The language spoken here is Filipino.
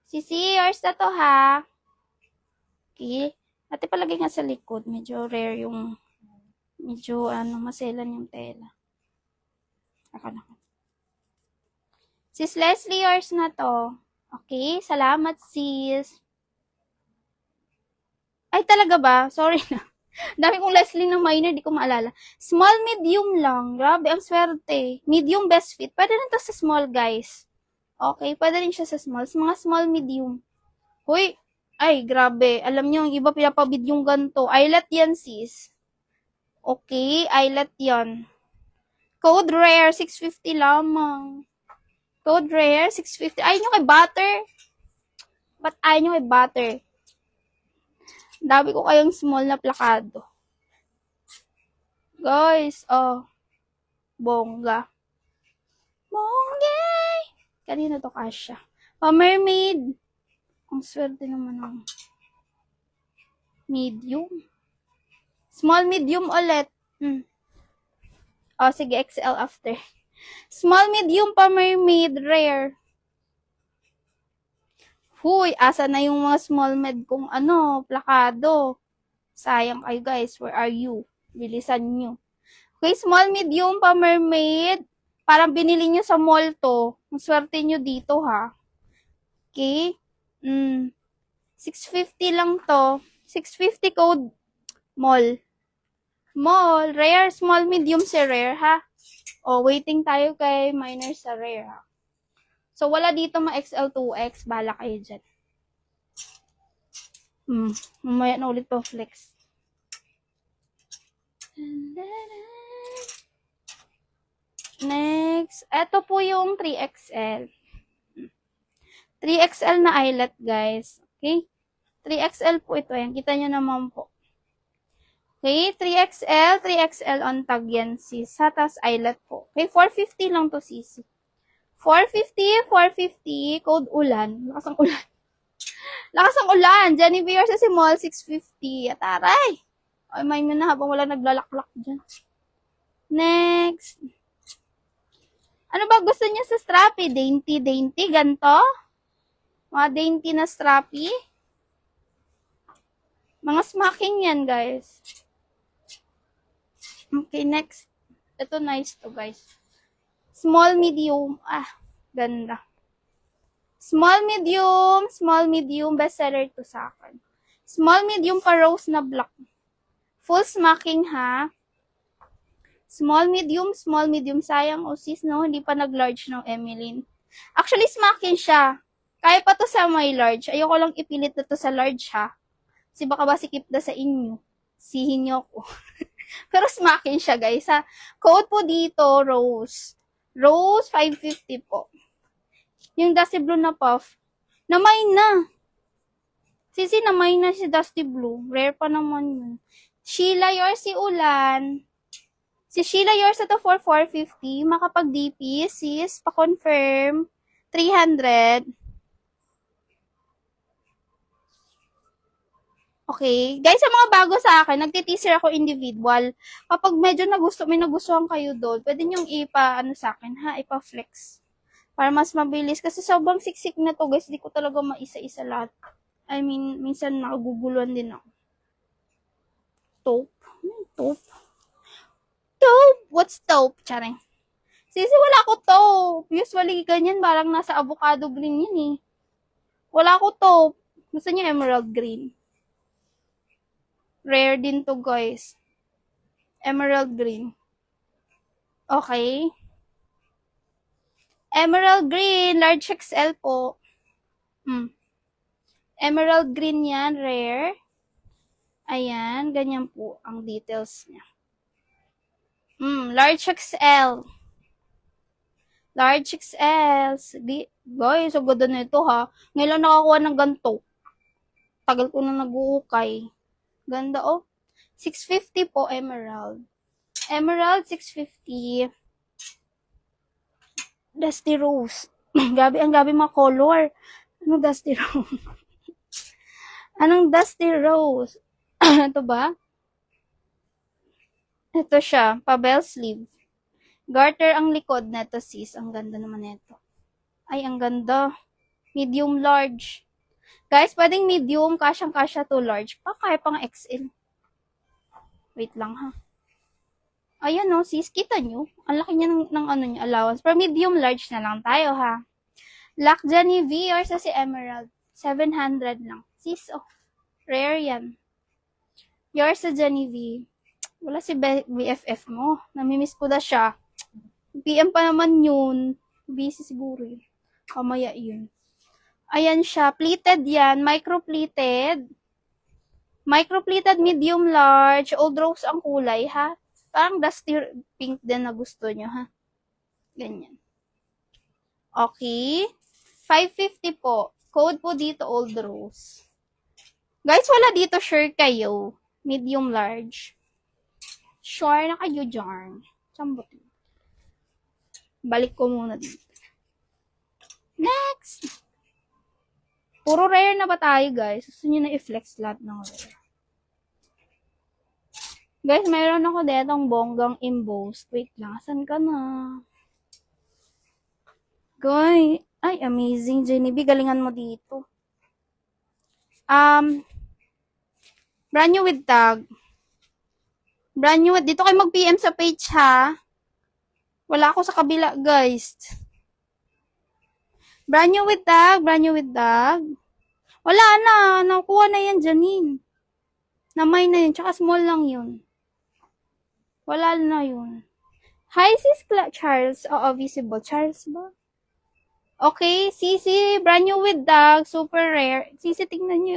Sisi, yours na to ha. Okay. Ate palagay nga sa likod. Medyo rare yung, medyo maselan yung tela. Ako na. Sis Leslie, yours na to. Okay, salamat sis. Ay, talaga ba? Sorry na. Dami kong Leslie na minor, di ko maalala. Small, medium lang. Grabe, ang swerte. Medium, best fit. Pwede rin to sa small, guys. Okay, pwede rin siya sa small. Sa mga small, medium. Hoy, ay, grabe. Alam nyo, yung iba pinapabid yung ganito. Eyelet yan, sis. Okay, eyelet yan. Code rare, 650 lamang. Code rare, 650. Ayaw nyo kay butter. Ba't ayaw nyo kay butter? Dami ko kayong small na plakado. Guys, oh. Bongga. Bonggay! Kanina to kasha. Oh, mermaid. Ang swerte naman ng medium. Small, medium ulit. Oh, sige, XL after. Small, medium pa mermaid, rare. Huy, asa na yung mga small med kung plakado. Sayang kayo guys, where are you? Bilisan nyo. Okay, small, medium pa mermaid. Parang binili nyo sa mall to. Ang swerte nyo dito ha. Okay? 650 lang to. 650 code mall. Mall, rare, small, medium si rare ha. O, waiting tayo kay minor sa rare ha. So, wala dito ma-XL, 2X. Bala kayo dyan. Mamaya na ulit to flex. Next, ito po yung 3XL. 3XL na eyelet, guys. Okay? 3XL po ito. Yan. Kita nyo naman po. Okay? 3XL on tag yan, sis. Tapos eyelet po. Okay? 450 lang to, sis. 450. Code ulan. Lakas ang ulan. Lakas ang ulan. Genevieve sa si Mall, 650. Ataray. Ay, may na habang wala naglalaklak dyan. Next. Ano ba gusto niya sa strappy? Dainty, ganito? Mga dainty na strappy. Mga smacking yan, guys. Okay, next. Ito nice to, guys. Small, medium. Ganda. Small, medium. Bestseller to sa akin. Small, medium pa rose na black. Full smacking, ha? Small, medium. Sayang, sis, no? Hindi pa nag-large ng Emeline. Actually, smacking siya. Kaya pa to sa may large. Ayoko lang ipilit na to sa large, ha? Kasi baka ba sikip na sa inyo. Sihin nyo ko. Pero smacking siya, guys, ha? Code po dito, rose. Rose, 550 po. Yung Dusty Blue na puff, namay na. Sisi, namay na si Dusty Blue. Rare pa naman yun. Sheila, yours si Ulan. Si Sheila, yours ito for 450. Makapag-DP, sis, pa-confirm. 300. Okay. Guys, sa mga bago sa akin, nagtiteaser ako individual. Kapag medyo may nagustuhan kayo doon, pwede nyong sa akin, ha? Ipa-flex. Para mas mabilis. Kasi sobrang siksik na to, guys. Di ko talaga maisa-isa lahat. I mean, minsan nakaguguluhan din ako. Taupe? Taupe? Taupe? What's taupe? Charing. Sisi, wala ko taupe. Usually, ganyan. Parang nasa avocado green yun eh. Wala ko taupe. Gusto niyo emerald green. Rare din to, guys. Emerald green. Okay. Emerald green. Large XL po. Emerald green yan. Rare. Ayan. Ganyan po ang details niya. Large XL. Large XL. Guys, ang ganda na ito, ha. Ngayon nakakuha ng ganito. Tagal ko na nag-uukay. Ganda, oh. 650 po, emerald. Emerald, 650. Dusty rose. Gabi, ang gabi mga color. Anong dusty rose? Anong dusty rose? Ito ba? Ito siya, pa-bell sleeve. Garter ang likod na ito, sis. Ang ganda naman nito. Ay, ang ganda. Medium, large. Guys, pwedeng medium, kasyang-kasya to large. Kaya pang XL. Wait lang ha. Ayan o, sis, kita nyo? Ang laki niya ng ano niya, allowance. Pero medium, large na lang tayo ha. Black Jenny V or sa si Emerald. 700 lang. Sis, oh. Rare yan. Yours sa Jenny V. Wala si BFF mo. Namimiss ko na siya. PM pa naman yun. Busy siguro yun. Kamaya yun. Ayan siya. Pleated yan. Micro-pleated. Micro-pleated, medium, large. Old rose ang kulay, ha? Parang dusty pink din na gusto nyo, ha? Ganyan. Okay. 550 po. Code po dito, old rose. Guys, wala dito sure kayo. Medium, large. Sure na kayo dyan. Sambot. Balik ko muna dito. Next! Puro rare na ba tayo, guys? Gusto nyo na i-flex lahat ng rare. Guys, mayroon ako detong bonggang embossed. Wait lang, saan ka na? Guys, ay, amazing, Jenny B. Galingan mo dito. Brand new with tag. Brand new with, dito kayo mag-PM sa page, ha? Wala ako sa kabila, guys. Brand new with tag, brand new with tag. Wala na, nakuha na yan, Janine. Namay na yun, tsaka small lang yun. Wala na yun. Hi, sis Charles. Oo, visible. Charles ba? Okay, Sisi, brand new with tag, super rare. Sisi, tingnan nyo